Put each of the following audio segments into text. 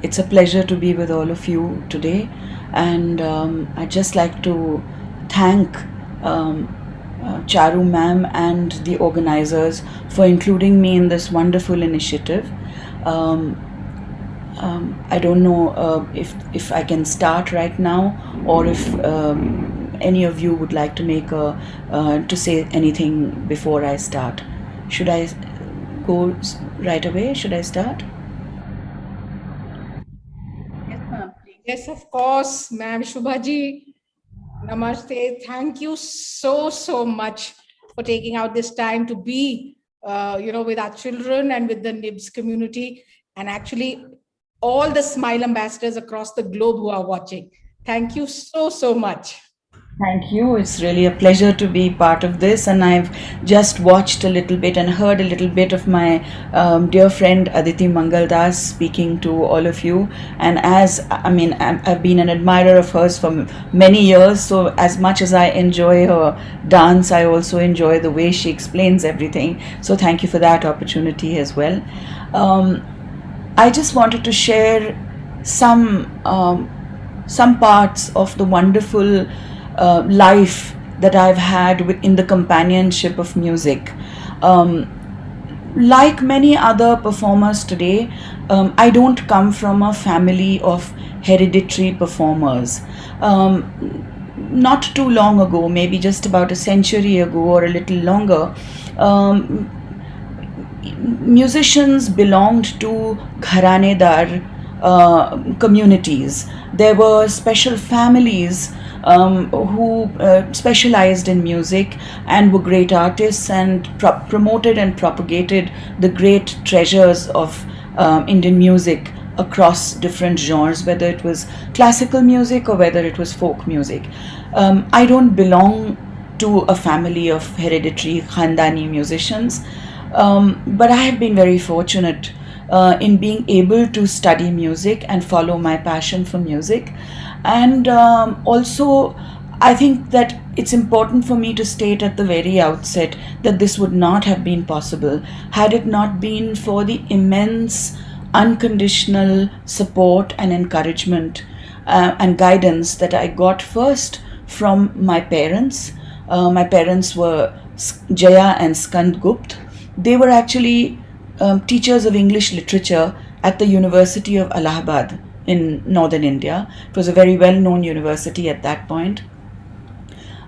It's a pleasure to be with all of you today, and I'd just like to thank um, Charu ma'am and the organizers for including me in this wonderful initiative. Um, I don't know if I can start right now, or if any of you would like to make a to say anything before I start. Should I go right away? Should I start? Yes, ma'am. Yes, of course, ma'am. Shubhaji, namaste. Thank you so much for taking out this time to be, with our children and with the NIBS community, and actually all the Smile ambassadors across the globe who are watching. Thank you so much. Thank you. It's really a pleasure to be part of this. And I've just watched a little bit and heard a little bit of my dear friend Aditi Mangaldas speaking to all of you. And I've been an admirer of hers for many years. So, as much as I enjoy her dance, I also enjoy the way she explains everything. So, thank you for that opportunity as well. Um, I just wanted to share some parts of the wonderful life that I've had in the companionship of music. Um, like many other performers today, I don't come from a family of hereditary performers. Not too long ago, maybe just about a century ago or a little longer, um, musicians belonged to gharanedar communities. There were special families who specialized in music and were great artists and promoted and propagated the great treasures of Indian music across different genres, whether it was classical music or whether it was folk music. I don't belong to a family of hereditary Khandani musicians, but I have been very fortunate in being able to study music and follow my passion for music. And also, I think that it's important for me to state at the very outset that this would not have been possible had it not been for the immense unconditional support and encouragement and guidance that I got first from my parents. My parents were Jaya and Skand Gupt. They were actually teachers of English literature at the University of Allahabad in northern India. It was a very well-known university at that point.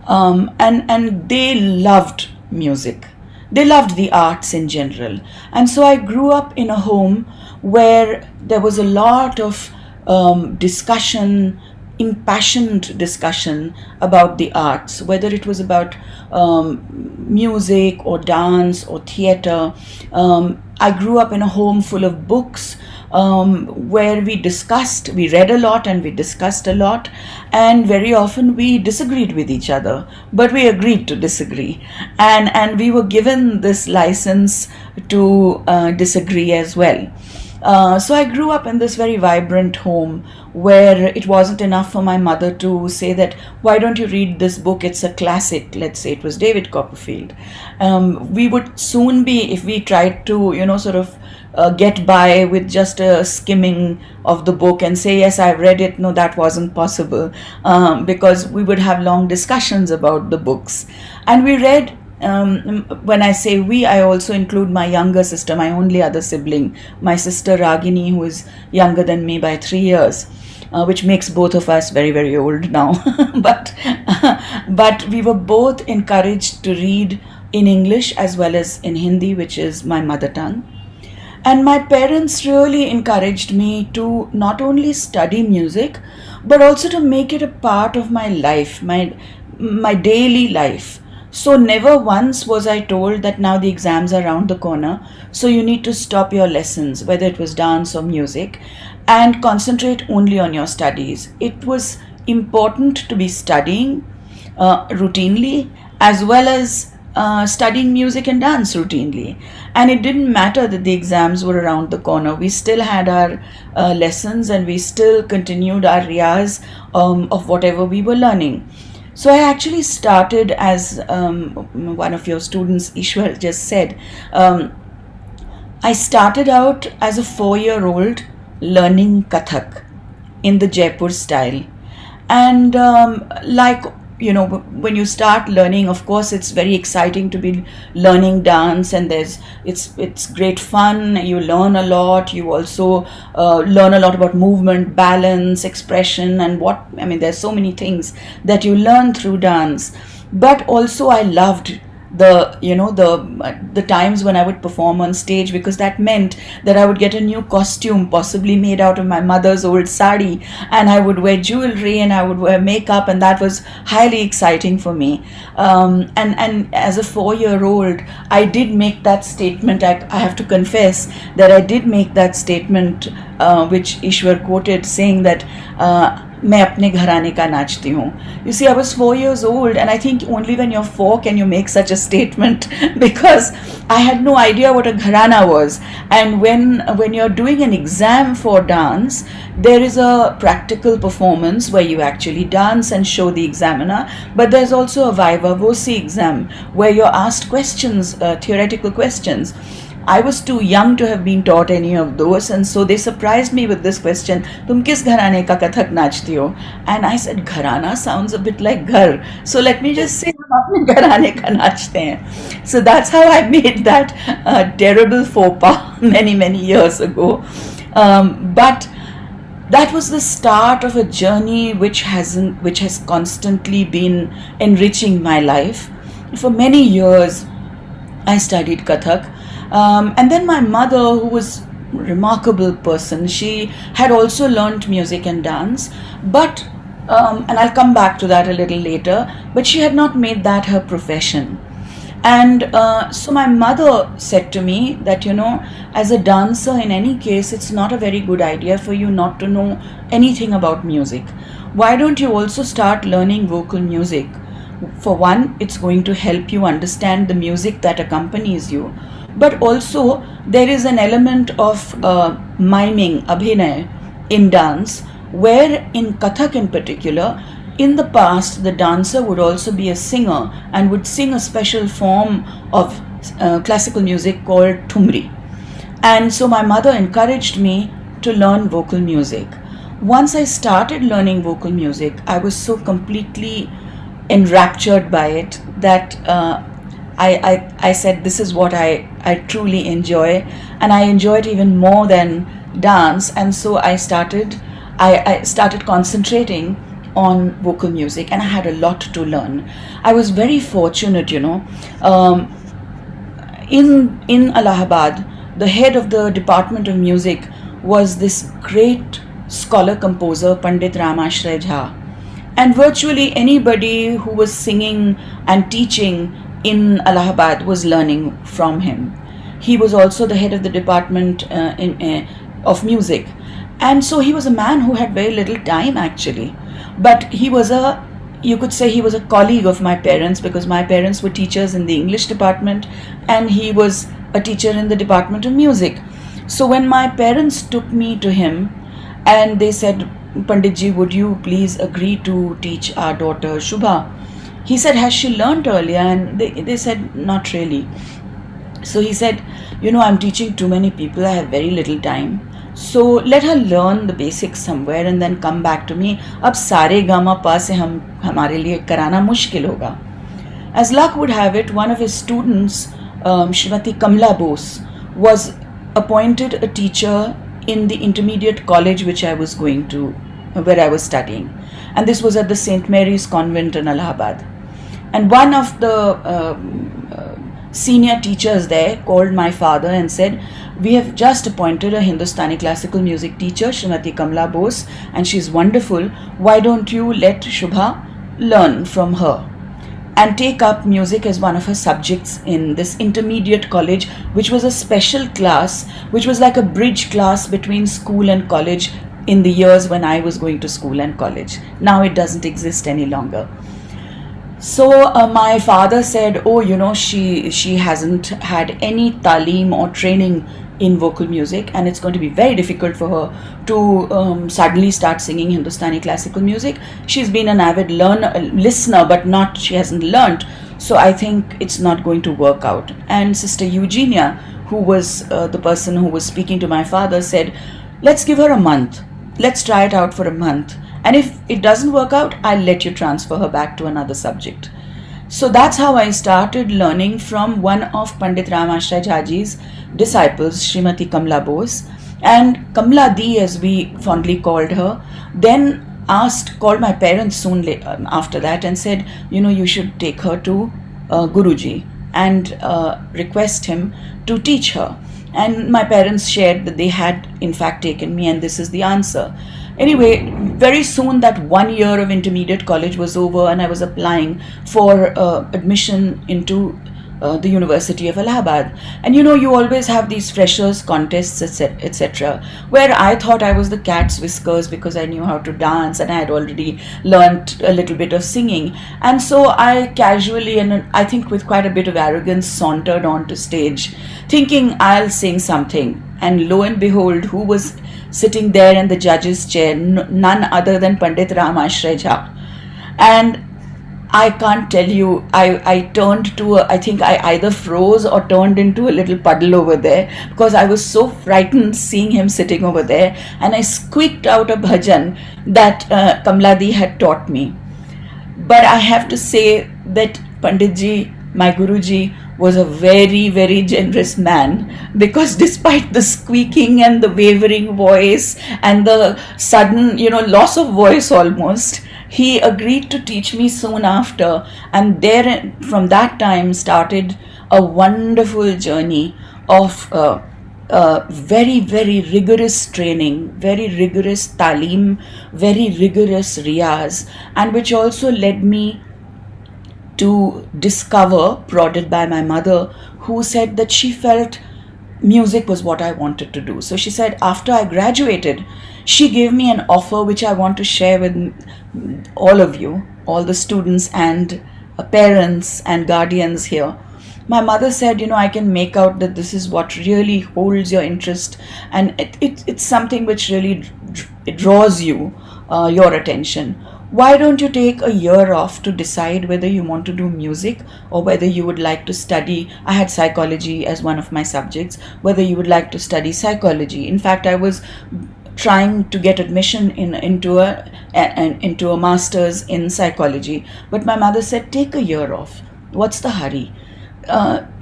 And they loved music. They loved the arts in general. And so I grew up in a home where there was a lot of discussion, impassioned discussion about the arts, whether it was about music or dance or theater. I grew up in a home full of books where we read a lot and we discussed a lot, and very often we disagreed with each other, but we agreed to disagree. And we were given this license to disagree as well. So I grew up in this very vibrant home where it wasn't enough for my mother to say that, why don't you read this book? It's a classic. Let's say it was David Copperfield. We would soon be, if we tried to, sort of get by with just a skimming of the book and say, yes, I've read it. No, that wasn't possible, because we would have long discussions about the books. And we read, when I say we, I also include my younger sister, my only other sibling, my sister Ragini, who is younger than me by 3 years, which makes both of us very, very old now. but we were both encouraged to read in English as well as in Hindi, which is my mother tongue. And my parents really encouraged me to not only study music, but also to make it a part of my life, my daily life. So never once was I told that now the exams are around the corner, so you need to stop your lessons, whether it was dance or music, and concentrate only on your studies. It was important to be studying routinely, as well as studying music and dance routinely. And it didn't matter that the exams were around the corner. We still had our lessons, and we still continued our riyaz of whatever we were learning. So I actually started, as one of your students, Ishwar, just said, I started out as a 4-year-old learning Kathak in the Jaipur style. And like, you know, when you start learning, of course it's very exciting to be learning dance, and it's great fun. You learn a lot. You also learn a lot about movement, balance, expression, and what I mean, there's so many things that you learn through dance. But also I loved the times when I would perform on stage, because that meant that I would get a new costume, possibly made out of my mother's old sari, and I would wear jewelry and I would wear makeup, and that was highly exciting for me. And as a 4-year-old, I did make that statement. I have to confess that I did make that statement, which Ishwar quoted, saying that मैं अपने घराने का नाचती हूँ. You see, I was 4 years old, and I think only when you're 4 can you make such a statement, because I had no idea what a gharana was. And when you're doing an exam for dance, there is a practical performance where you actually dance and show the examiner, but there's also a viva voce exam where you're asked questions, theoretical questions. I was too young to have been taught any of those, and so they surprised me with this question, "Tum kis gharane ka Kathak nachti ho?" And I said, "Gharana sounds a bit like ghar, so let me just say hum apne gharane ka nachte hain." So that's how I made that terrible faux pas many years ago. But that was the start of a journey which has constantly been enriching my life. For many years, I studied Kathak. And then my mother, who was a remarkable person, she had also learnt music and dance, but and I'll come back to that a little later, but she had not made that her profession. And so my mother said to me that, as a dancer, in any case, it's not a very good idea for you not to know anything about music. Why don't you also start learning vocal music? For one, it's going to help you understand the music that accompanies you. But also, there is an element of miming, abhinay, in dance, where in Kathak in particular, in the past, the dancer would also be a singer and would sing a special form of classical music called thumri. And so my mother encouraged me to learn vocal music. Once I started learning vocal music, I was so completely enraptured by it that I said, this is what I truly enjoy, and I enjoy it even more than dance. And so I started concentrating on vocal music, and I had a lot to learn. I was very fortunate, in Allahabad, the head of the Department of Music was this great scholar composer, Pandit Ramashray Jha. And virtually anybody who was singing and teaching in Allahabad was learning from him. He was also the head of the department of music. And so he was a man who had very little time, actually. But you could say he was a colleague of my parents, because my parents were teachers in the English department and he was a teacher in the department of music. So when my parents took me to him and they said, "Panditji, would you please agree to teach our daughter Shubha?" He said, "Has she learnt earlier?" And they said, "Not really." So he said, "I'm teaching too many people. I have very little time. So let her learn the basics somewhere and then come back to me. अब सारे gamma पा से हमारे लिए कराना मुश्किल होगा." As luck would have it, one of his students, Srimati Kamla Bose, was appointed a teacher in the intermediate college where I was studying. And this was at the St. Mary's Convent in Allahabad. And one of the senior teachers there called my father and said, "We have just appointed a Hindustani classical music teacher, Srimati Kamla Bose, and she's wonderful. Why don't you let Shubha learn from her and take up music as one of her subjects in this intermediate college," which was a special class, which was like a bridge class between school and college in the years when I was going to school and college. Now it doesn't exist any longer. So my father said, "Oh, she hasn't had any talim or training in vocal music, and it's going to be very difficult for her to suddenly start singing Hindustani classical music. She's been an avid listener, but she hasn't learnt. So I think it's not going to work out." And Sister Eugenia, who was the person who was speaking to my father, said, Let's give her a month. Let's try it out for a month. And if it doesn't work out, I'll let you transfer her back to another subject. So that's how I started learning from one of Pandit Ram Ashray Jhaji's disciples, Srimati Kamla Bose. And Kamla Di, as we fondly called her, then called my parents soon after that and said, you should take her to Guruji and request him to teach her. And my parents shared that they had in fact taken me, and this is the answer. Anyway, very soon that 1 year of intermediate college was over, and I was applying for admission into the University of Allahabad. And you always have these freshers contests, etc., where I thought I was the cat's whiskers because I knew how to dance and I had already learnt a little bit of singing. And so I casually, and I think with quite a bit of arrogance, sauntered onto stage thinking I'll sing something. And lo and behold, who was sitting there in the judge's chair? None other than Pandit Ram Ashray Jha. And I can't tell you, I turned to, I think I either froze or turned into a little puddle over there because I was so frightened seeing him sitting over there, and I squeaked out a bhajan that Kamladi had taught me. But I have to say that Panditji, my Guruji, was a very, very generous man, because despite the squeaking and the wavering voice and the sudden, loss of voice almost, he agreed to teach me soon after. And there, from that time, started a wonderful journey of very, very rigorous training, very rigorous talim, very rigorous riyaz, and which also led me to discover, prodded by my mother, who said that she felt music was what I wanted to do. So she said, after I graduated, she gave me an offer which I want to share with all of you, all the students and parents and guardians here. My mother said, I can make out that this is what really holds your interest, and it's something which really draws you, your attention. Why don't you take a year off to decide whether you want to do music or whether you would like to study? I had psychology as one of my subjects, whether you would like to study psychology. In fact, I was trying to get admission into a master's in psychology. But my mother said, take a year off. What's the hurry?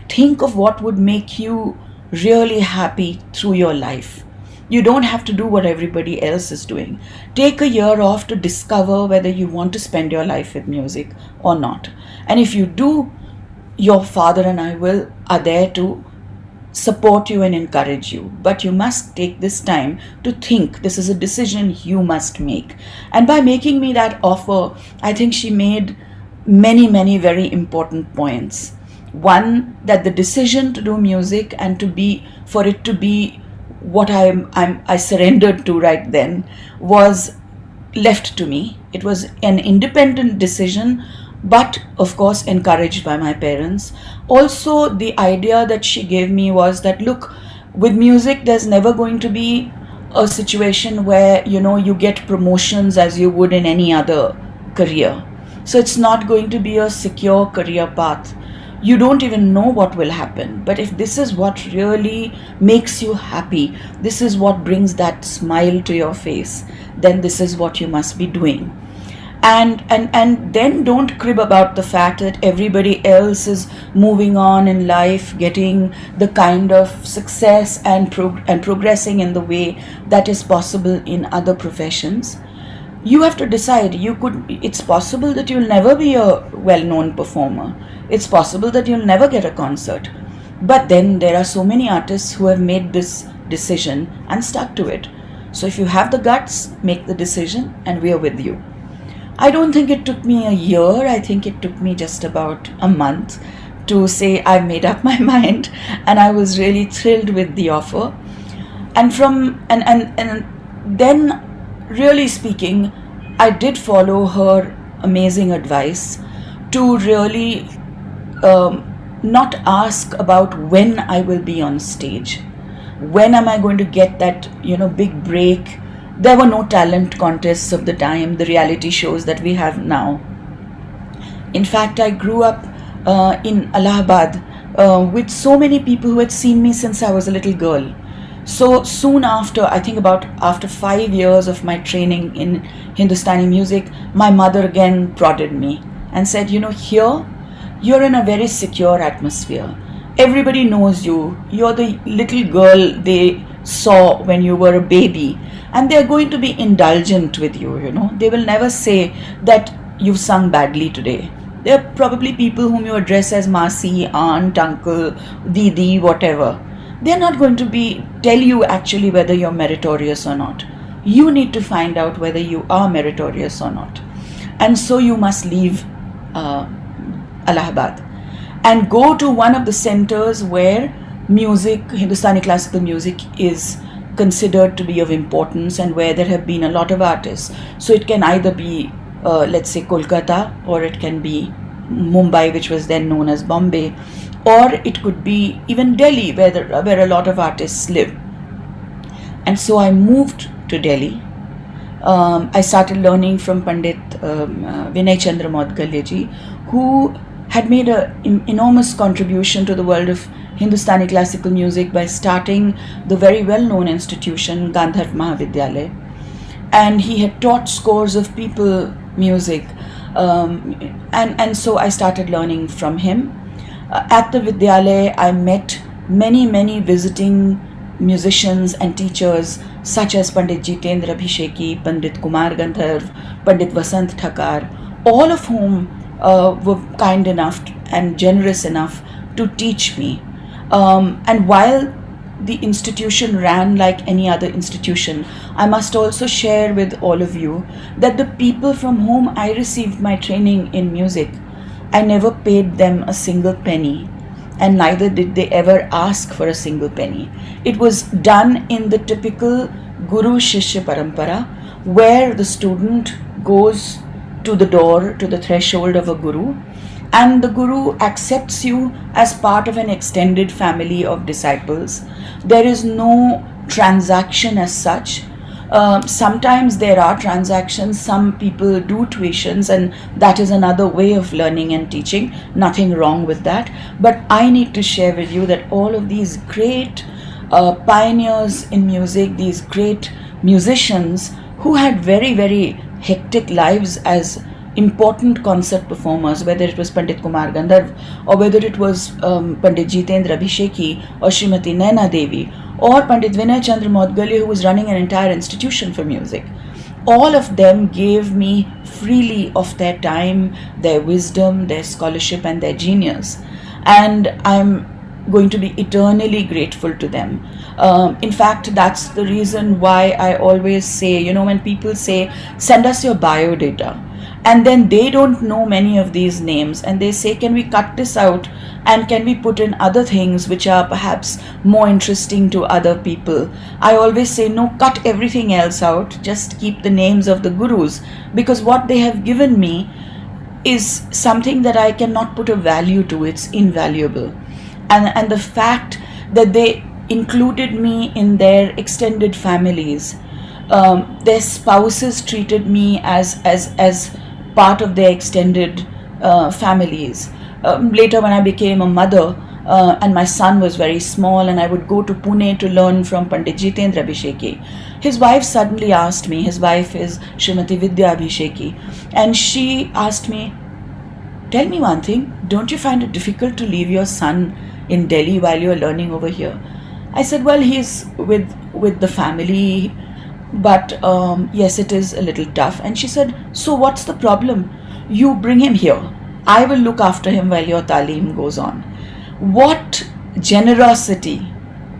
Think of what would make you really happy through your life. You don't have to do what everybody else is doing. Take a year off to discover whether you want to spend your life with music or not. And if you do, your father and I are there to support you and encourage you. But you must take this time to think. This is a decision you must make. And by making me that offer, I think she made many, many very important points. One, that the decision to do music and for it to be what I surrendered to right then was left to me. It was an independent decision, but of course encouraged by my parents. Also, the idea that she gave me was that, look, with music there's never going to be a situation where you get promotions as you would in any other career. So it's not going to be a secure career path. You don't even know what will happen. But if this is what really makes you happy, this is what brings that smile to your face, then this is what you must be doing. And then don't crib about the fact that everybody else is moving on in life, getting the kind of success and progressing in the way that is possible in other professions. You have to decide. It's possible that you'll never be a well-known performer. It's possible that you'll never get a concert. But then there are so many artists who have made this decision and stuck to it. So if you have the guts, make the decision, and we are with you. I don't think it took me a year. I think it took me just about a month to say I've made up my mind, and I was really thrilled with the offer. And then, really speaking, I did follow her amazing advice to really not ask about when I will be on stage. When am I going to get that, big break? There were no talent contests of the time, the reality shows that we have now. In fact, I grew up in Allahabad with so many people who had seen me since I was a little girl. So soon after, I think about after 5 years of my training in Hindustani music, my mother again prodded me and said, here you're in a very secure atmosphere. Everybody knows you. You're the little girl they saw when you were a baby, and they're going to be indulgent with you. They will never say that you've sung badly today. There are probably people whom you address as Masi, aunt, uncle, Didi, whatever. They're not going to tell you actually whether you're meritorious or not. You need to find out whether you are meritorious or not. And so you must leave Allahabad and go to one of the centers where music, Hindustani classical music, is considered to be of importance and where there have been a lot of artists. So it can either be, let's say, Kolkata, or it can be Mumbai, which was then known as Bombay, or it could be even Delhi, where a lot of artists live. And so I moved to Delhi. I started learning from Pandit Vinay Chandra Maudgalya ji, who had made an enormous contribution to the world of Hindustani classical music by starting the very well-known institution Gandharv Mahavidyalaya. And he had taught scores of people music, and so I started learning from him. At the Vidyalaya, I met many visiting musicians and teachers such as Pandit Jitendra Abhisheki, Pandit Kumar Gandharv, Pandit Vasant Thakar, all of whom were kind enough and generous enough to teach me. And while the institution ran like any other institution, I must also share with all of you that the people from whom I received my training in music, I never paid them a single penny, and neither did they ever ask for a single penny. It was done in the typical Guru Shishya Parampara, where the student goes to the door, to the threshold of a Guru, and the Guru accepts you as part of an extended family of disciples. There is no transaction as such. Sometimes there are transactions, some people do tuitions, and that is another way of learning and teaching. Nothing wrong with that. But I need to share with you that all of these great pioneers in music, these great musicians who had very hectic lives as important concert performers, whether it was Pandit Kumar Gandharv, or whether it was Pandit Jitendra Abhisheki, or Srimati Naina Devi, or Pandit Vinay Chandra Maudgalya, who was running an entire institution for music. All of them gave me freely of their time, their wisdom, their scholarship, and their genius. And I'm going to be eternally grateful to them. In fact, that's the reason why I always say, when people say, send us your biodata, and then they don't know many of these names, and they say, can we cut this out and can we put in other things which are perhaps more interesting to other people? I always say, no, cut everything else out, just keep the names of the gurus, because what they have given me is something that I cannot put a value to. It's invaluable. And the fact that they included me in their extended families, their spouses treated me as part of their extended families. Later, when I became a mother, and my son was very small, and I would go to Pune to learn from Pandit Jitendra Abhisheki, his wife suddenly asked me, his wife is Srimati Vidya Abhisheki, and she asked me, tell me one thing, don't you find it difficult to leave your son in Delhi while you're learning over here? I said, well, he's with the family, but yes, it is a little tough. And she said, so what's the problem? You bring him here. I will look after him while your talim goes on. What generosity,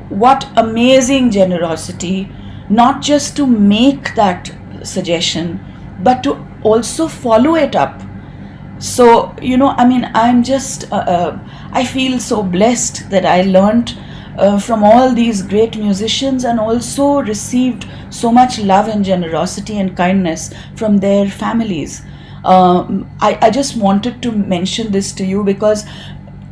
what amazing generosity, not just to make that suggestion, but to also follow it up. So, I'm just, I feel so blessed that I learned from all these great musicians and also received so much love and generosity and kindness from their families. I just wanted to mention this to you because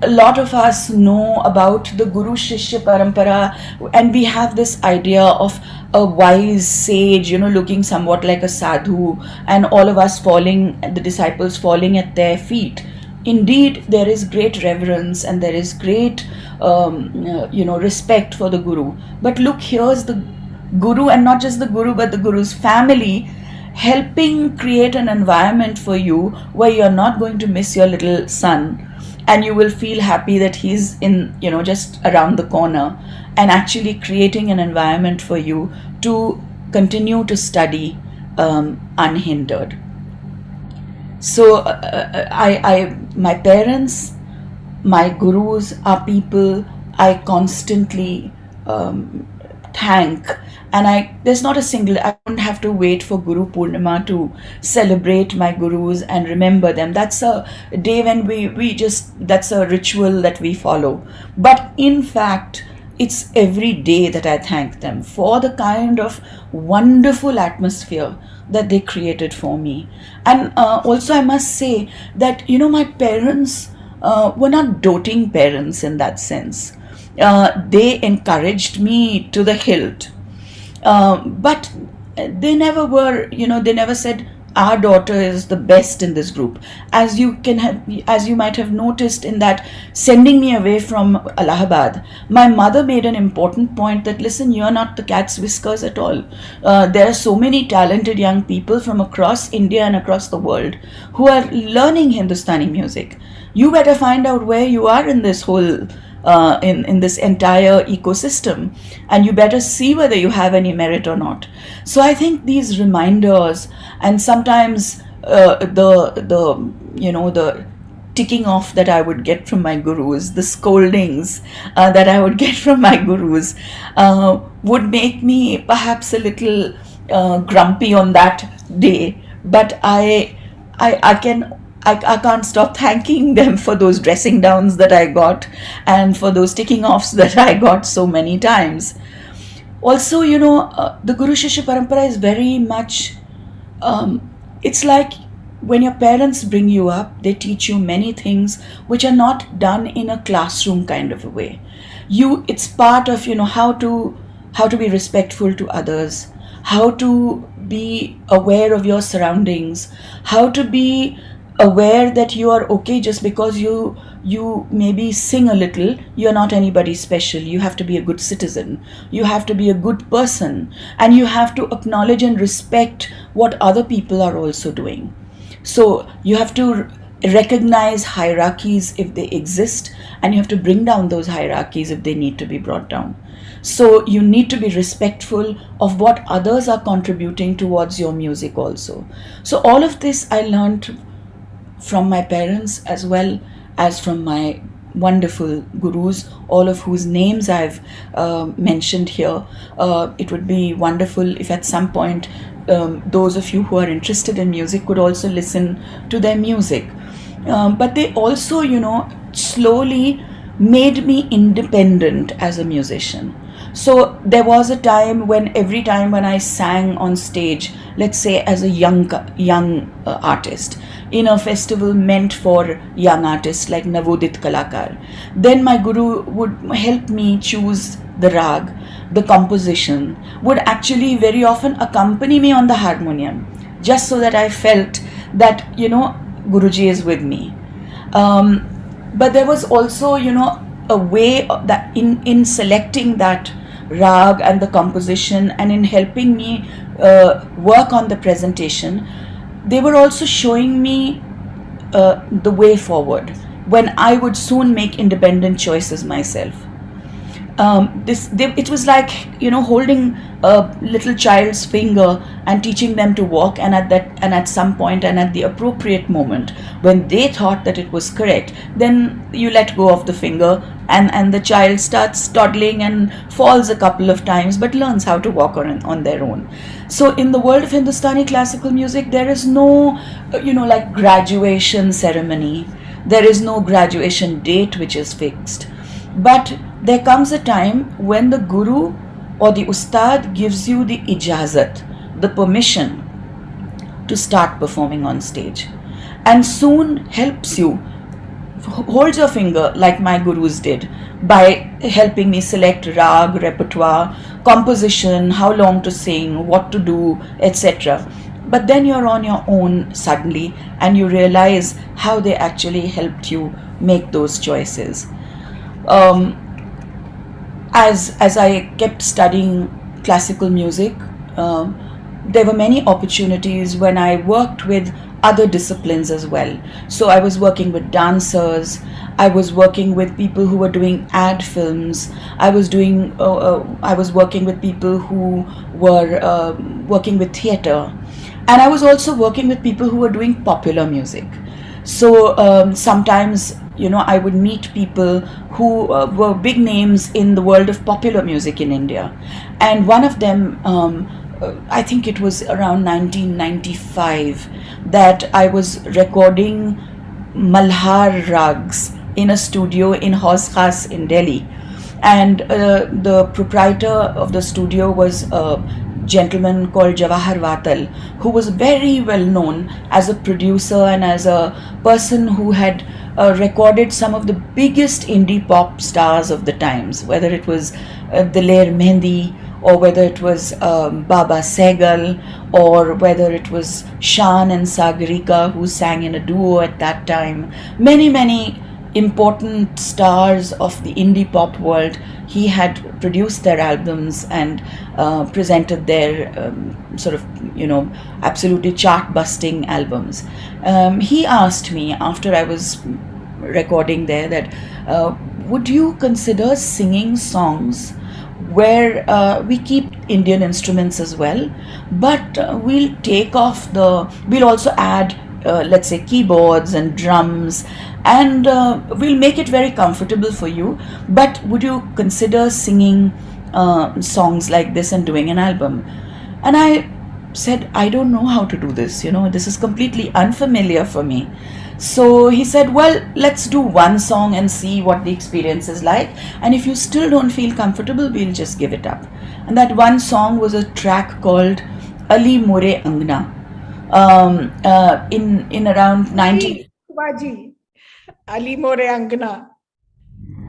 a lot of us know about the Guru Shishya Parampara, and we have this idea of a wise sage, looking somewhat like a sadhu, and all of us the disciples falling at their feet. indeed there is great reverence and there is great respect for the guru. But look, here's the guru, and not just the guru but the guru's family, helping create an environment for you where you're not going to miss your little son, and you will feel happy that he's in, just around the corner, and actually creating an environment for you to continue to study unhindered. So my parents, my gurus are people I constantly thank, and there's not a single, I don't have to wait for Guru Purnima to celebrate my gurus and remember them. That's a day when we just, that's a ritual that we follow. But in fact, it's every day that I thank them for the kind of wonderful atmosphere that they created for me. And also I must say that, my parents were not doting parents in that sense. They encouraged me to the hilt. But they never were, they never said, our daughter is the best in this group. As you might have noticed in that sending me away from Allahabad, my mother made an important point that, listen, you're not the cat's whiskers at all. There are so many talented young people from across India and across the world who are learning Hindustani music. You better find out where you are in this whole in this entire ecosystem, and you better see whether you have any merit or not. So I think these reminders, and sometimes the ticking off that I would get from my gurus, the scoldings that I would get from my gurus, would make me perhaps a little grumpy on that day. But I can't stop thanking them for those dressing downs that I got and for those ticking offs that I got so many times. Also, the Guru Shishya Parampara is very much, it's like when your parents bring you up, they teach you many things which are not done in a classroom kind of a way. It's part of, how to be respectful to others, how to be aware of your surroundings, how to be aware that you are okay just because you maybe sing a little. You're not anybody special. You have to be a good citizen, you have to be a good person, and you have to acknowledge and respect what other people are also doing. So you have to recognize hierarchies if they exist, and you have to bring down those hierarchies if they need to be brought down. So you need to be respectful of what others are contributing towards your music also. So all of this I learned from my parents as well as from my wonderful gurus, all of whose names I've mentioned here. It would be wonderful if at some point those of you who are interested in music could also listen to their music. But they also, slowly made me independent as a musician. So there was a time when every time when I sang on stage, let's say as a young artist, in a festival meant for young artists like Navodit Kalakar, then my guru would help me choose the rag, the composition, would actually very often accompany me on the harmonium, just so that I felt that, Guruji is with me. But there was also, a way that in selecting that rag and the composition, and in helping me work on the presentation, they were also showing me the way forward when I would soon make independent choices myself. It was like, holding a little child's finger and teaching them to walk, and at some point and at the appropriate moment when they thought that it was correct, then you let go of the finger, and the child starts toddling and falls a couple of times but learns how to walk on their own. So in the world of Hindustani classical music, there is no like graduation ceremony, there is no graduation date which is fixed. But there comes a time when the guru or the ustad gives you the ijazat, the permission to start performing on stage, and soon helps you, holds your finger like my gurus did, by helping me select rag, repertoire, composition, how long to sing, what to do, etc. but then you're on your own suddenly, and you realize how they actually helped you make those choices. Um, as I kept studying classical music, um, there were many opportunities when I worked with other disciplines as well. So I was working with dancers, I was working with people who were doing ad films, I was working with people who were working with theatre, and I was also working with people who were doing popular music. So sometimes, I would meet people who were big names in the world of popular music in India. And one of them, I think it was around 1995, that I was recording Malhar Rags in a studio in Haus Khas in Delhi. And the proprietor of the studio was a gentleman called Jawahar Vatal, who was very well known as a producer and as a person who had recorded some of the biggest indie pop stars of the times, whether it was Diler Mehndi, or whether it was Baba Sehgal, or whether it was Shan and Sagarika, who sang in a duo at that time. Many, many important stars of the indie pop world, he had produced their albums and presented their absolutely chart-busting albums. He asked me after I was recording there that would you consider singing songs where we keep Indian instruments as well, but we'll also add let's say keyboards and drums, and we'll make it very comfortable for you, but would you consider singing songs like this and doing an album? And I said, I don't know how to do this, this is completely unfamiliar for me. So he said, well, let's do one song and see what the experience is like, and if you still don't feel comfortable, we'll just give it up. And that one song was a track called Ali More Angna. In around 90. Shubhaji, Ali More Angna.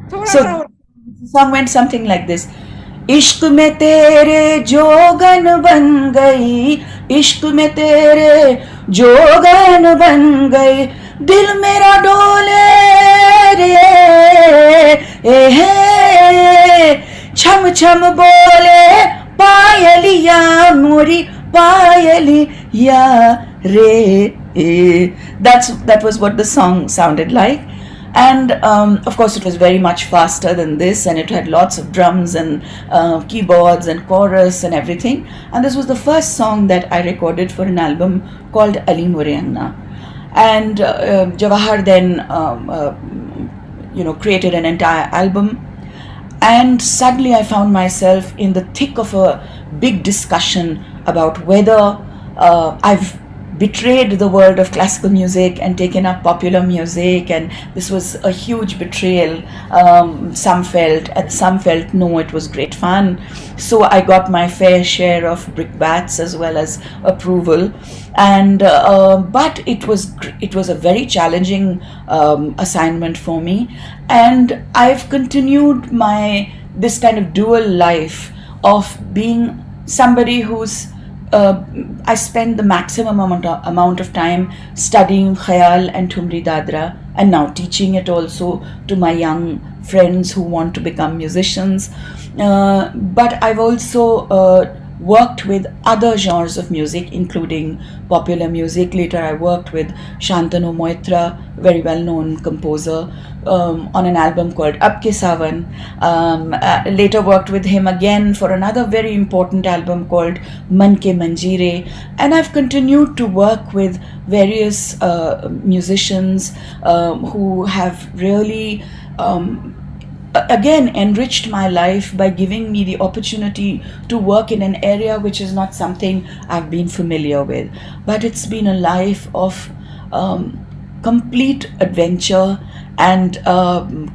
So the song went something like this. इश्क में तेरे जोगन बन गई, इश्क में तेरे जोगन बन गई, दिल मेरा डोले रे छम छम बोले पायलिया मोरी पायलिया रे. That was what the song sounded like. And of course, it was very much faster than this, and it had lots of drums and keyboards and chorus and everything. And this was the first song that I recorded for an album called Ali More Angna. And Jawahar then, created an entire album. And suddenly I found myself in the thick of a big discussion about whether I've betrayed the world of classical music and taken up popular music, and this was a huge betrayal. Some felt no, it was great fun. So I got my fair share of brickbats as well as approval, and but it was a very challenging assignment for me, and I've continued this kind of dual life of being somebody who's I spend the maximum amount of time studying Khayal and Thumri Dadra, and now teaching it also to my young friends who want to become musicians. But I've also worked with other genres of music, including popular music. Later I worked with Shantanu Moitra, very well-known composer, on an album called Ab Ke Sawan. Later worked with him again for another very important album called Man Ke Manjeere. And I've continued to work with various musicians who have really again enriched my life by giving me the opportunity to work in an area which is not something I've been familiar with. But it's been a life of complete adventure and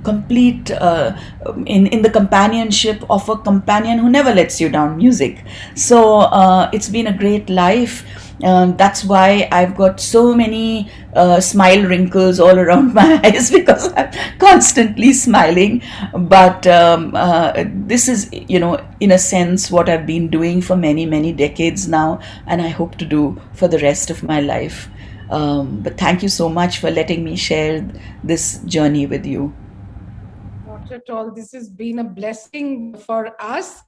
complete in the companionship of a companion who never lets you down, music. So it's been a great life. That's why I've got so many smile wrinkles all around my eyes, because I'm constantly smiling. But this is, in a sense, what I've been doing for many, many decades now, and I hope to do for the rest of my life. But thank you so much for letting me share this journey with you. Not at all. This has been a blessing for us.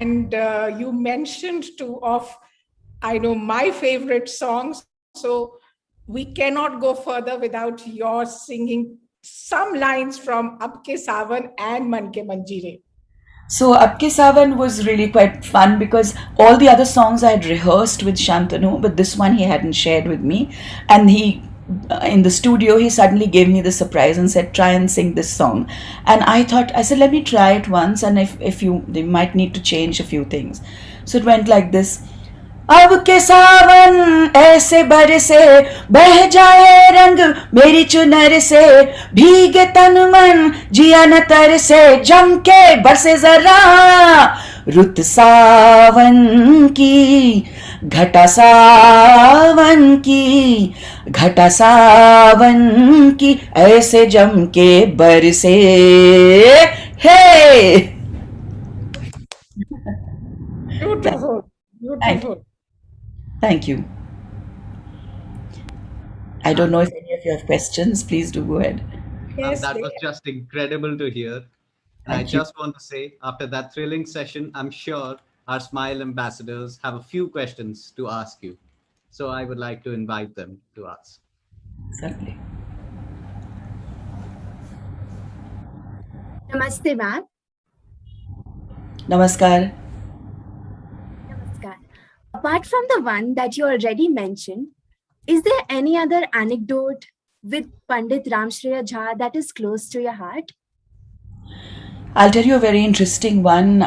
And you mentioned two of, I know, my favorite songs. So we cannot go further without your singing some lines from Apke Savan and Manke Manjire. So Apke Savan was really quite fun, because all the other songs I had rehearsed with Shantanu, but this one he hadn't shared with me. And he, in the studio, he suddenly gave me the surprise and said, "Try and sing this song." And I said, "Let me try it once, and if you, they might need to change a few things." So it went like this. अब के सावन ऐसे बरसे, बह जाए रंग मेरी चुनर से, भीगे तन मन जिया न तरसे, जम के बरसे जरा रुत सावन की, घटा सावन की, घटा सावन की, ऐसे जम के बरसे, हे। Beautiful. Beautiful. Thank you. I don't know if any of you have questions. Please do go ahead. Yes, That was just incredible to hear. And I Thank you. just want to say, after that thrilling session, I'm sure our Smile ambassadors have a few questions to ask you. So I would like to invite them to ask. Certainly. Namaste, ma'am. Namaskar. Namaskar. Apart from the one that you already mentioned, is there any other anecdote with Pandit Ramshreya Jha that is close to your heart? I'll tell you a very interesting one.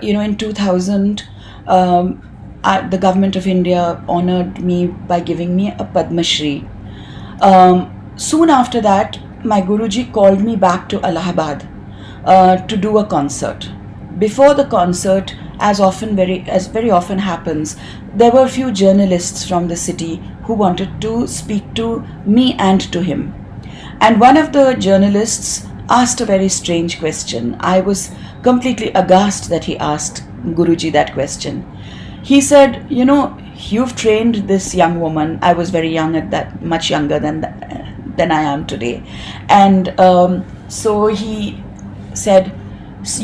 In 2000, the government of India honored me by giving me a Padma Shri. Soon after that, my Guruji called me back to Allahabad to do a concert. Before the concert, as very often happens, there were a few journalists from the city who wanted to speak to me and to him. And one of the journalists asked a very strange question. I was completely aghast that he asked Guruji that question. He said, "You've trained this young woman." I was very young at that, much younger than I am today. And so he said,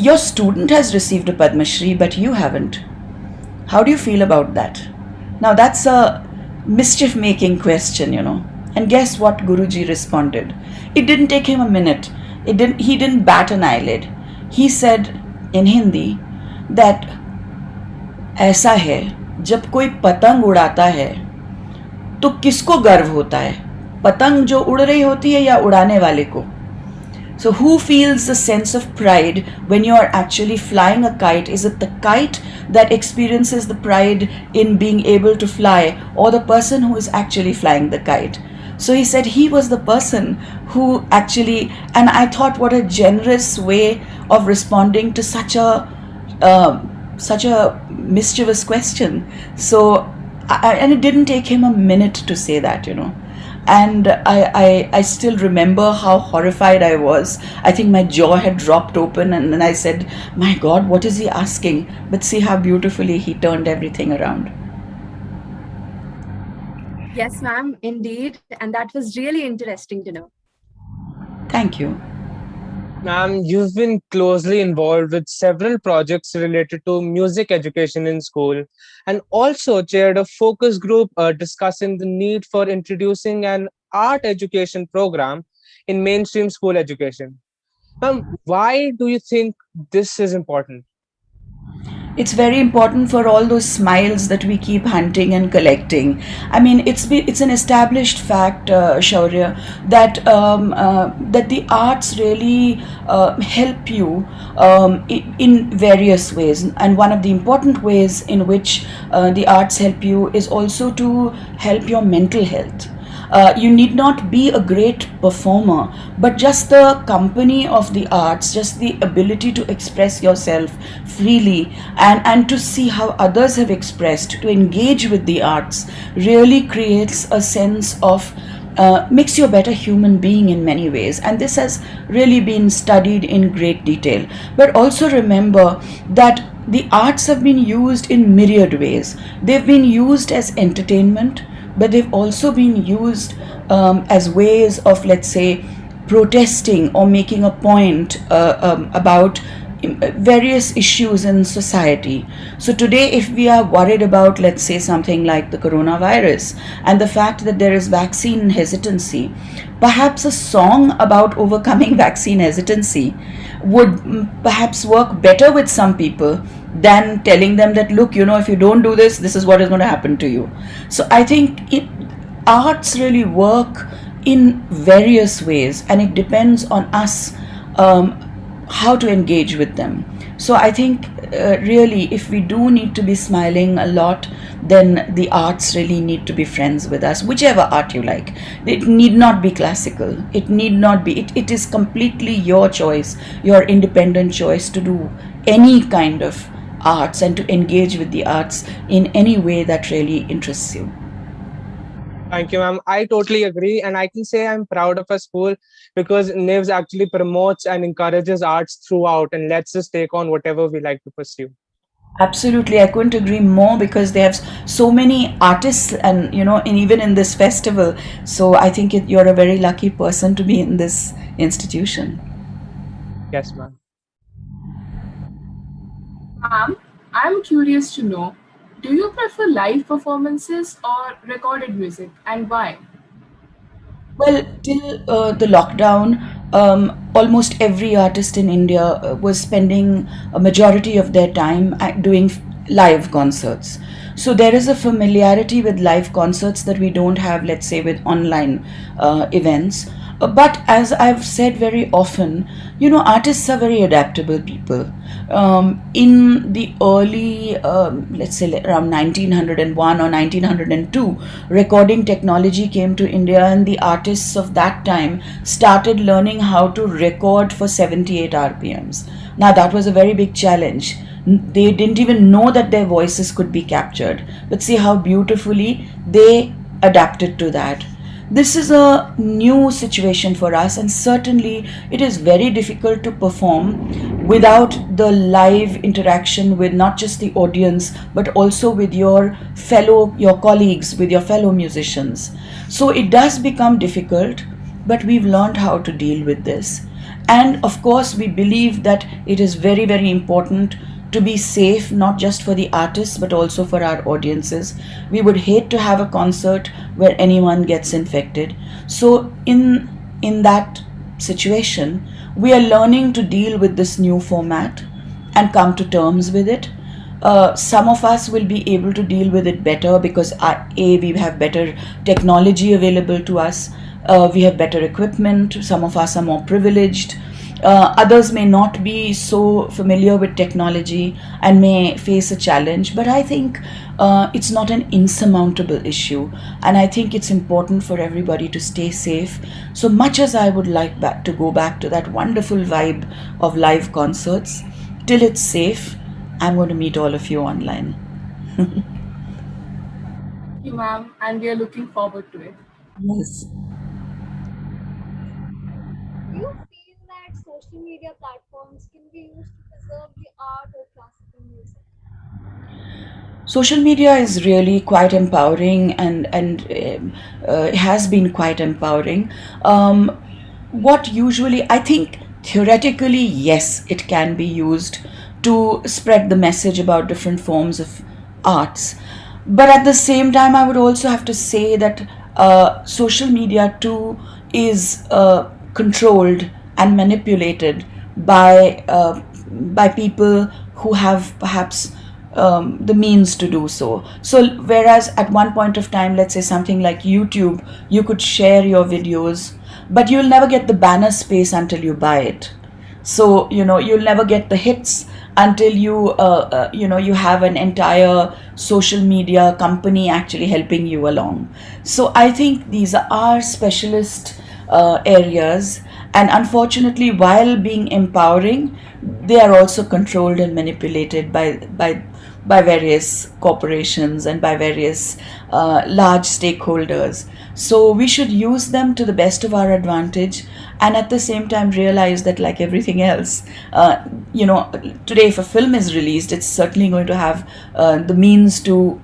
"Your student has received a Padma Shri, but you haven't. How do you feel about that?" Now that's a mischief-making question, And guess what Guruji responded? It didn't take him a minute. He didn't bat an eyelid. He said in Hindi that ऐसा है, जब कोई पतंग उड़ाता है तो किसको गर्व होता है, पतंग जो उड़ रही होती है या उड़ाने वाले को? So who feels the sense of pride when you are actually flying a kite? Is it the kite that experiences the pride in being able to fly, or the person who is actually flying the kite? So he said he was the person who actually, and I thought, what a generous way of responding to such a mischievous question. So, and it didn't take him a minute to say that, And I still remember how horrified I was. I think my jaw had dropped open, and then I said, "My God, what is he asking?" But see how beautifully he turned everything around. Yes, ma'am, indeed. And that was really interesting to know. Thank you. Ma'am, you've been closely involved with several projects related to music education in school, and also chaired a focus group discussing the need for introducing an art education program in mainstream school education. Ma'am, why do you think this is important? It's very important for all those smiles that we keep hunting and collecting. I mean, it's an established fact, Shaurya, that that the arts really help you in various ways. And one of the important ways in which the arts help you is also to help your mental health. You need not be a great performer, but just the company of the arts, just the ability to express yourself freely, and to see how others have expressed, to engage with the arts, really creates a sense of makes you a better human being in many ways. And this has really been studied in great detail. But also remember that the arts have been used in myriad ways. They've been used as entertainment, but they've also been used as ways of, let's say, protesting or making a point about various issues in society. So today, if we are worried about, let's say, something like the coronavirus and the fact that there is vaccine hesitancy, perhaps a song about overcoming vaccine hesitancy would perhaps work better with some people than telling them that, look, if you don't do this, this is what is going to happen to you. So I think arts really work in various ways, and it depends on us how to engage with them. So I think really, if we do need to be smiling a lot, then the arts really need to be friends with us, whichever art you like. It need not be classical. It need not be. It is completely your choice, your independent choice to do any kind of arts and to engage with the arts in any way that really interests you. Thank you, ma'am. I totally agree. And I can say I'm proud of our school because NIVS actually promotes and encourages arts throughout and lets us take on whatever we like to pursue. Absolutely, I couldn't agree more, because they have so many artists, and even in this festival. So I think you're a very lucky person to be in this institution. Yes, ma'am. Ma'am, I'm curious to know, do you prefer live performances or recorded music, and why? Well, till the lockdown, almost every artist in India was spending a majority of their time doing live concerts. So there is a familiarity with live concerts that we don't have, let's say, with online events. But as I've said very often, artists are very adaptable people. In the early, let's say around 1901 or 1902, recording technology came to India, and the artists of that time started learning how to record for 78 RPMs. Now, that was a very big challenge. They didn't even know that their voices could be captured. But see how beautifully they adapted to that. This is a new situation for us, and certainly it is very difficult to perform without the live interaction with not just the audience, but also with your colleagues, with your fellow musicians. So it does become difficult, but we've learned how to deal with this. And of course, we believe that it is very, very important to be safe, not just for the artists, but also for our audiences. We would hate to have a concert where anyone gets infected. So in that situation, we are learning to deal with this new format and come to terms with it. Some of us will be able to deal with it better because we have better technology available to us. We have better equipment. Some of us are more privileged. Others may not be so familiar with technology and may face a challenge, but I think it's not an insurmountable issue, and I think it's important for everybody to stay safe. So much as I would like to go back to that wonderful vibe of live concerts, till it's safe, I'm going to meet all of you online. Thank you, ma'am, and we are looking forward to it. Yes. Do you feel that social media platforms can be used to preserve the art or classical music? Social media is really quite empowering, and has been quite empowering. What usually, I think, theoretically, yes, it can be used to spread the message about different forms of arts. But at the same time, I would also have to say that social media too is controlled and manipulated by people who have perhaps the means to do so. So whereas at one point of time, let's say something like YouTube, you could share your videos, but you'll never get the banner space until you buy it. So you'll never get the hits until you have an entire social media company actually helping you along. So I think these are specialist areas, and unfortunately, while being empowering, they are also controlled and manipulated by various corporations and by various large stakeholders. So we should use them to the best of our advantage, and at the same time realize that, like everything else, today if a film is released, it's certainly going to have the means to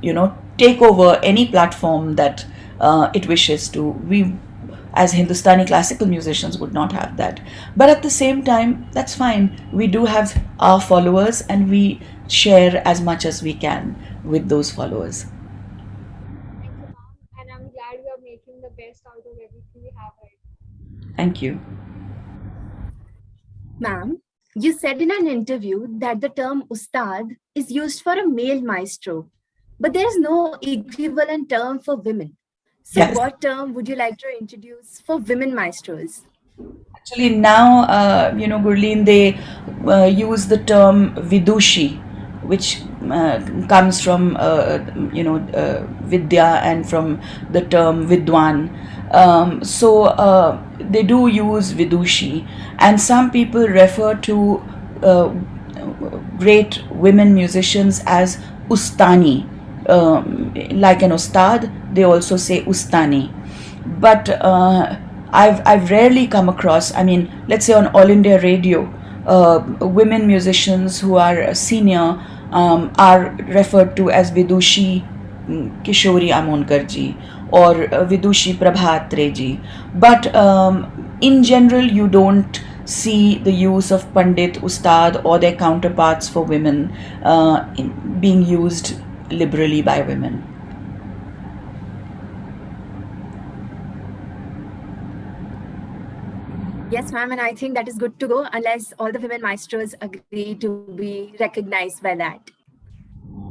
take over any platform that it wishes to. We as Hindustani classical musicians would not have that. But at the same time, that's fine. We do have our followers, and we share as much as we can with those followers. Thank you, ma'am. And I'm glad we are making the best out of everything we have right now. Thank you. Ma'am, you said in an interview that the term ustad is used for a male maestro, but there is no equivalent term for women. So, Yes. what term would you like to introduce for women maestros? Actually, now, Gurleen, they use the term Vidushi, which comes from, Vidya and from the term Vidwan. So they do use Vidushi, and some people refer to great women musicians as Ustani. Like an Ustad, they also say Ustani. But I've rarely come across, I mean, let's say on All India Radio, women musicians who are senior are referred to as Vidushi Kishori Amonkar ji or Vidushi Prabhatre ji. But in general, you don't see the use of Pandit, Ustad, or their counterparts for women being used liberally by women. Yes, ma'am, and I think that is good to go unless all the women maestros agree to be recognized by that.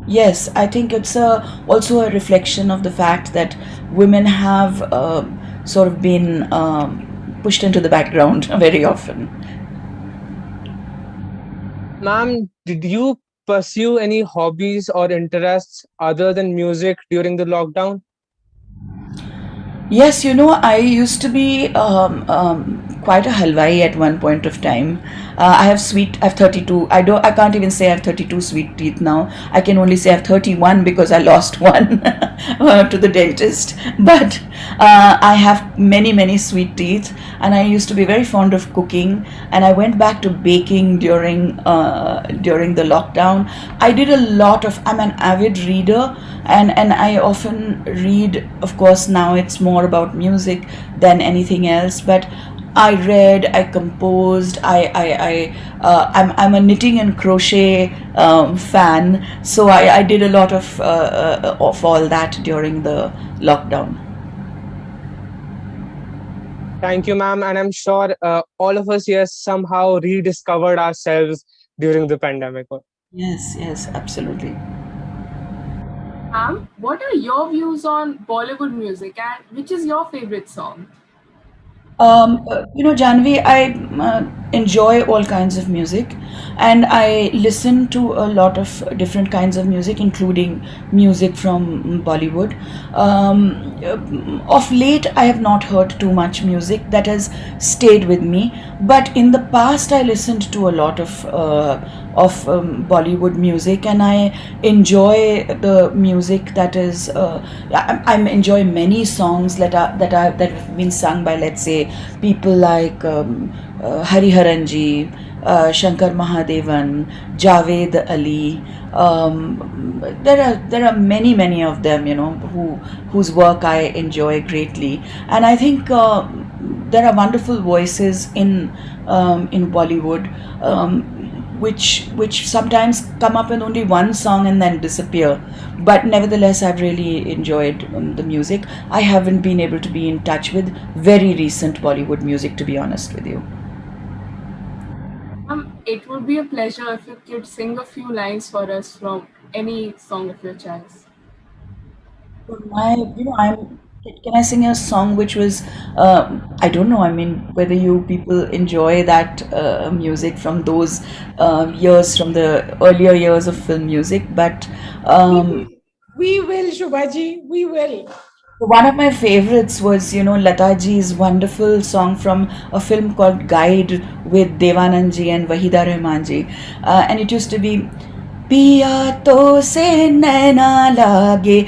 Yes, I think it's also a reflection of the fact that women have sort of been pushed into the background very often. Ma'am, did you pursue any hobbies or interests other than music during the lockdown? Yes, I used to be quite a halwai at one point of time. I have 32. I can't even say I have 32 sweet teeth now. I can only say I have 31 because I lost one to the dentist. But I have many, many sweet teeth, and I used to be very fond of cooking. And I went back to baking during the lockdown. I did a lot of. I'm an avid reader, and I often read. Of course, now it's more about music than anything else. But I read, I composed, I'm a knitting and crochet fan, so I did a lot of all that during the lockdown. Thank you, ma'am. And I'm sure all of us here somehow rediscovered ourselves during the pandemic. Yes, absolutely. Ma'am, what are your views on Bollywood music and which is your favorite song? Janvi, I enjoy all kinds of music, and I listen to a lot of different kinds of music, including music from Bollywood. Of late, I have not heard too much music that has stayed with me, but in the past, I listened to a lot of Bollywood music, and I enjoy the music that is. I enjoy many songs that have been sung by, let's say, people like Hariharan ji, Shankar Mahadevan, Javed Ali. There are many of them, whose work I enjoy greatly, and I think there are wonderful voices in Bollywood. Which sometimes come up in only one song and then disappear. But nevertheless, I've really enjoyed the music. I haven't been able to be in touch with very recent Bollywood music, to be honest with you. It would be a pleasure if you could sing a few lines for us from any song of your choice. Can I sing a song which was, I don't know, I mean, whether you people enjoy that music from those years, from the earlier years of film music, but um, We will, Shubhaji, we will. one of my favorites was, Lata ji's wonderful song from a film called Guide with Devanand ji and Wahida Rahman ji. And it used to be, पिया तो से नैना लागे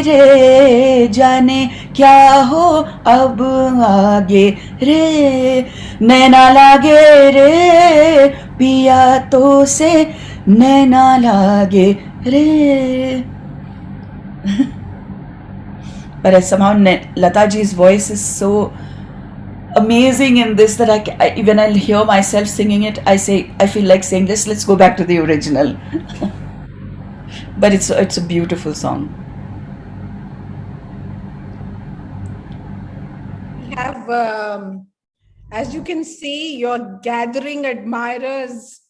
रे जाने क्या हो अब आगे रे नैना लागे रे पिया तो से नैना लागे रे. But somehow Lata ji's voice is so amazing in this that when I hear myself singing it, I feel like saying, let's go back to the original. But it's a beautiful song. We have, as you can see, you're gathering admirers,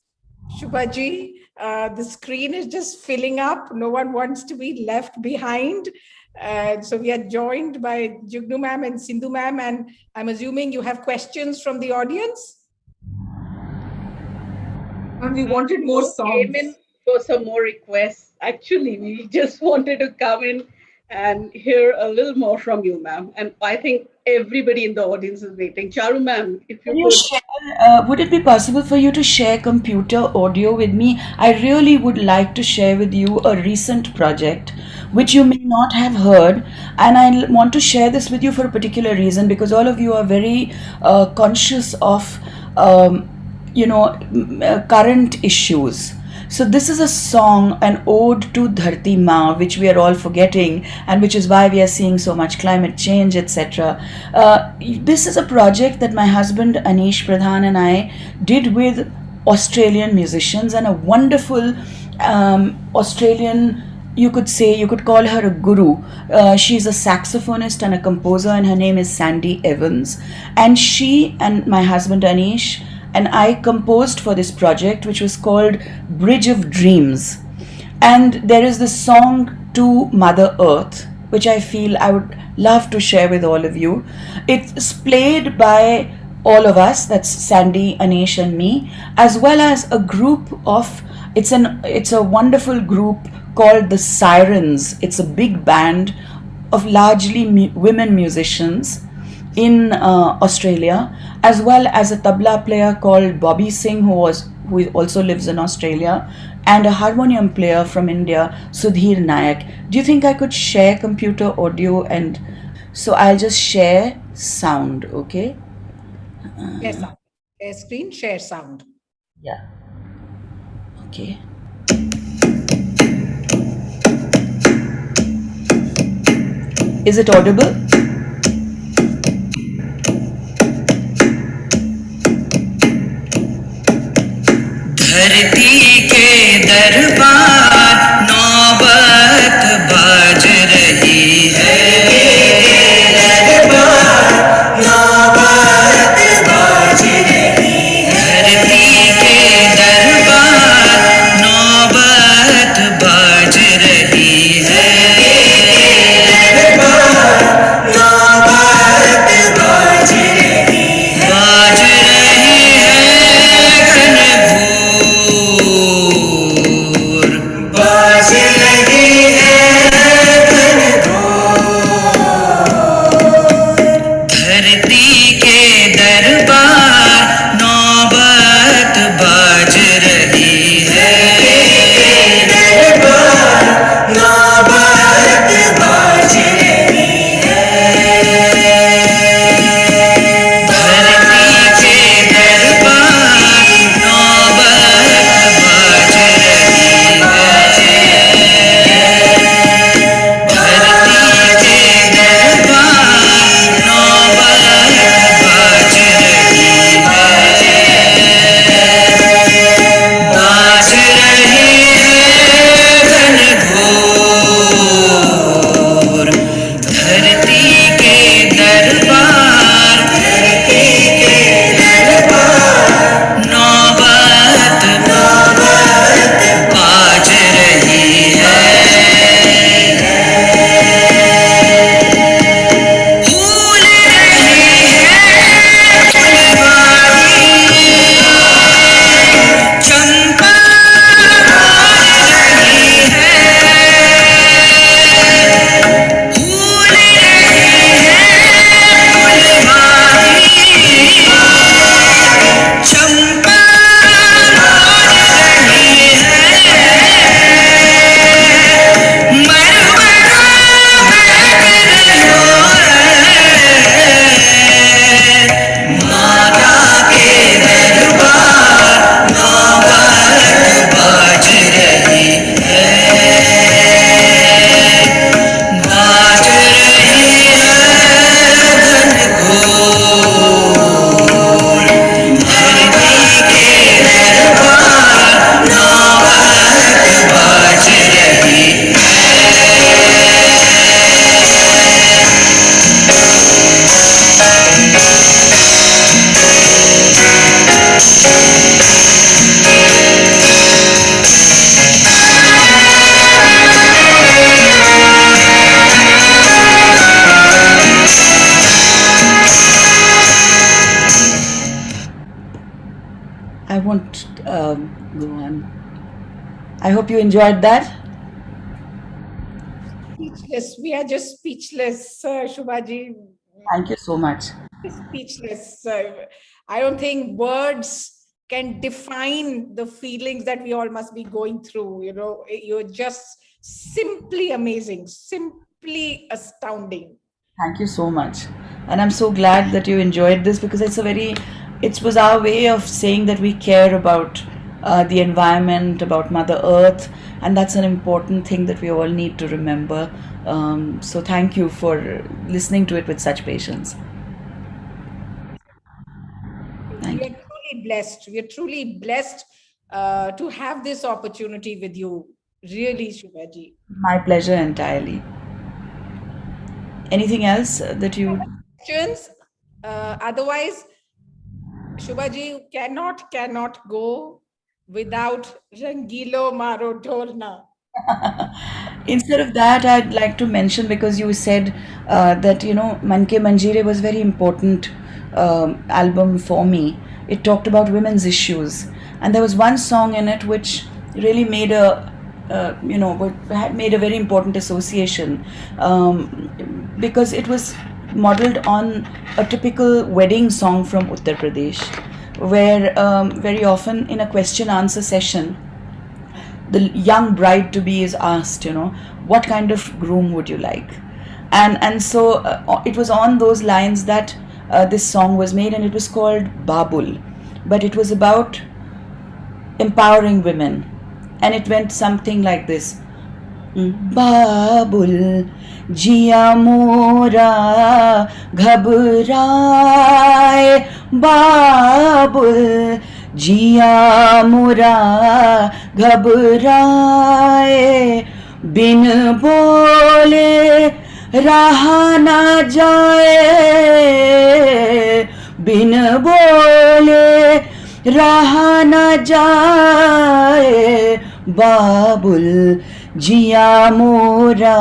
Shubhaji. The screen is just filling up. No one wants to be left behind. So we are joined by Jugnu ma'am and Sindhu ma'am, and I'm assuming you have questions from the audience. And we wanted more songs. Came in for some more requests. Actually, we just wanted to come in and hear a little more from you, ma'am. And I think everybody in the audience is waiting. Charu ma'am, if you could. Share, would it be possible for you to share computer audio with me? I really would like to share with you a recent project which you may not have heard, and I want to share this with you for a particular reason, because all of you are very conscious of current issues. So this is a song, an ode to Dharti Ma, which we are all forgetting, and which is why we are seeing so much climate change, etc. This is a project that my husband Anish Pradhan and I did with Australian musicians, and a wonderful Australian, you could call her a guru. She's a saxophonist and a composer, and her name is Sandy Evans. And she and my husband Anish and I composed for this project, which was called Bridge of Dreams. And there is this song to Mother Earth, which I feel I would love to share with all of you. It's played by all of us, that's Sandy, Anish and me, as well as a group of, it's a wonderful group called the Sirens. It's a big band of largely women musicians in Australia, as well as a tabla player called Bobby Singh, who also lives in Australia, and a harmonium player from India, Sudhir Nayak. Do you think I could share computer audio? And so I'll just share sound, okay? Yes, sir. Share screen, share sound. Yeah. Okay. Is it audible? धरती के दरबार नौबत बाज रही है दरबार नौबत बाज रही है धरती के दरबार नौबत बाज रही है दरबार नौबत बाज रही है बाज रही है घन I won't go on. I hope you enjoyed that. Speechless. We are just speechless, Shubhaji. Thank you so much. Speechless. I don't think words can define the feelings that we all must be going through. You know, you're just simply amazing, simply astounding. Thank you so much. And I'm so glad that you enjoyed this, because it was our way of saying that we care about the environment, about Mother Earth, and that's an important thing that we all need to remember. So thank you for listening to it with such patience. We are truly blessed. We are truly blessed to have this opportunity with you. Really, Shubhaji. My pleasure entirely. Anything else that you... Questions? Otherwise, Shubhaji, you cannot go without Rangilo Maro Dolna. Instead of that, I'd like to mention, because you said that, Man Ke Manjeere was very important album for me. It talked about women's issues, and there was one song in it which really made had made a very important association, because it was modeled on a typical wedding song from Uttar Pradesh, where very often in a question answer session, the young bride to be is asked, what kind of groom would you like? And so it was on those lines that this song was made, and it was called Babul, but it was about empowering women, and it went something like this: Babul jiya mora ghabraye, Babul jiya mora ghabraye, bin bole raha na jaye, bin bole raha na jaye, Babul jiya mora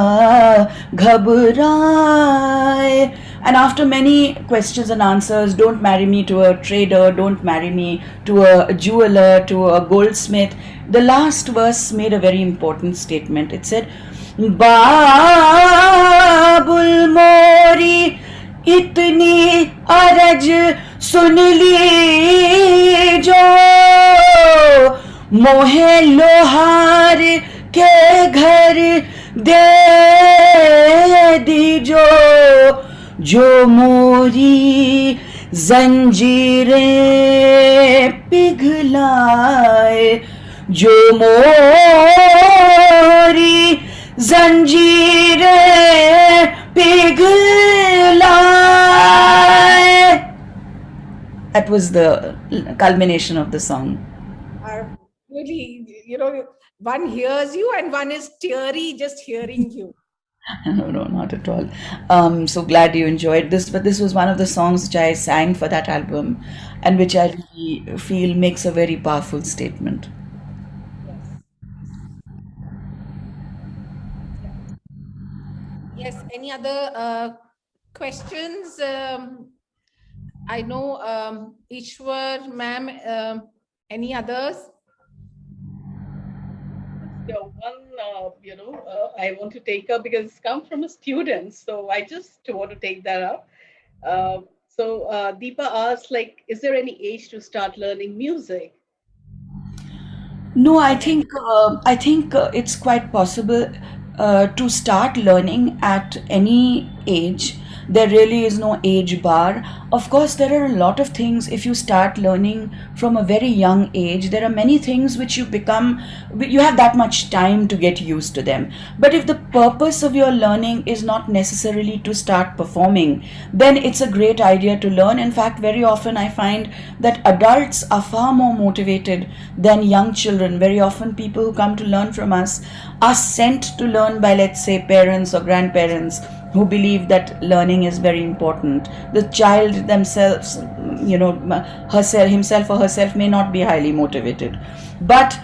ghabraye. And after many questions and answers, don't marry me to a trader, don't marry me to a jeweler, to a goldsmith, the last verse made a very important statement. It said, Babul mori itni araj sun lijo, मोहे लोहार के घर दे दीजो, जो मोरी जंजीरें पिघलाए, जो मोरी जंजीरें पिघलाए. That was the culmination of the song. Really, one hears you and one is teary just hearing you. No, not at all. So glad you enjoyed this, but this was one of the songs which I sang for that album, and which I really feel makes a very powerful statement. Yes. Any other questions? I know Ishwar, ma'am. Any others? I want to take up, because it's come from a student, so I just want to take that up. So Deepa asked, is there any age to start learning music? No, I think it's quite possible to start learning at any age. There really is no age bar. Of course, there are a lot of things. If you start learning from a very young age, there are many things which you have that much time to get used to them. But if the purpose of your learning is not necessarily to start performing, then it's a great idea to learn. In fact, very often I find that adults are far more motivated than young children. Very often people who come to learn from us are sent to learn by, let's say, parents or grandparents who believe that learning is very important. The child themselves, himself or herself may not be highly motivated. But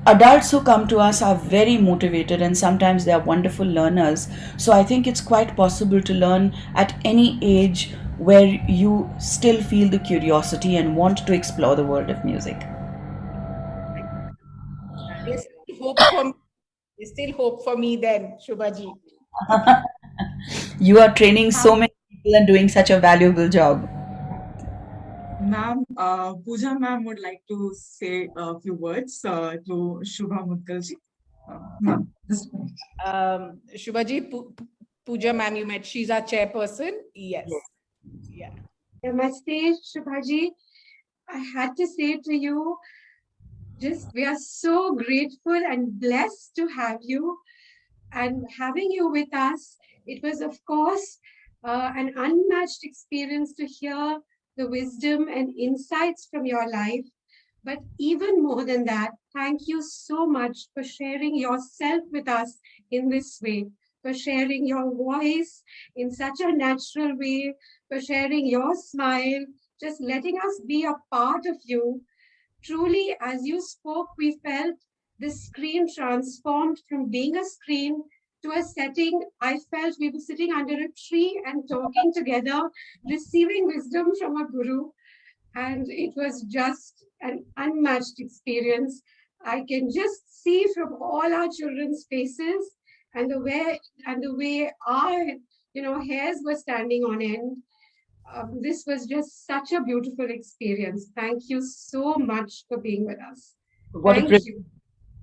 adults who come to us are very motivated, and sometimes they are wonderful learners. So I think it's quite possible to learn at any age where you still feel the curiosity and want to explore the world of music. There's still hope for me. There's still hope for me then, Shubhaji. You are training so many people and doing such a valuable job. Ma'am, Pooja ma'am would like to say a few words to Shubha Mudgalji. Ma'am, this one. Shubhaji, Pooja ma'am, you met. She's our chairperson. Yes. Yeah. Namaste, Shubhaji. I had to say to you, just we are so grateful and blessed to have you. And having you with us, it was, of course, an unmatched experience to hear the wisdom and insights from your life. But even more than that, thank you so much for sharing yourself with us in this way, for sharing your voice in such a natural way, for sharing your smile, just letting us be a part of you. Truly, as you spoke, we felt the screen transformed from being a screen to a setting. I felt we were sitting under a tree and talking together, receiving wisdom from a guru. And it was just an unmatched experience. I can just see from all our children's faces and the way our hairs were standing on end. This was just such a beautiful experience. Thank you so much for being with us. What a Thank you.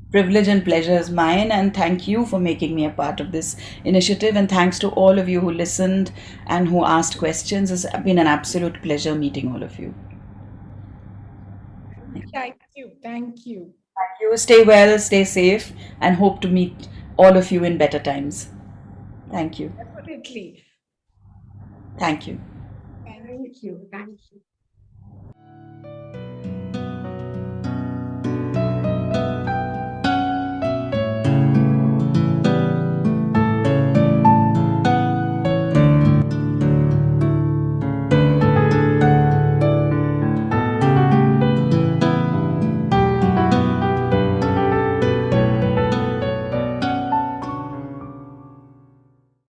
privilege and pleasure is mine, and thank you for making me a part of this initiative, and thanks to all of you who listened and who asked questions. It's been an absolute pleasure meeting all of you. Thank you. Thank you. Thank you. Stay well, stay safe, and hope to meet all of you in better times. Thank you. Definitely. Thank you. Thank you. Thank you.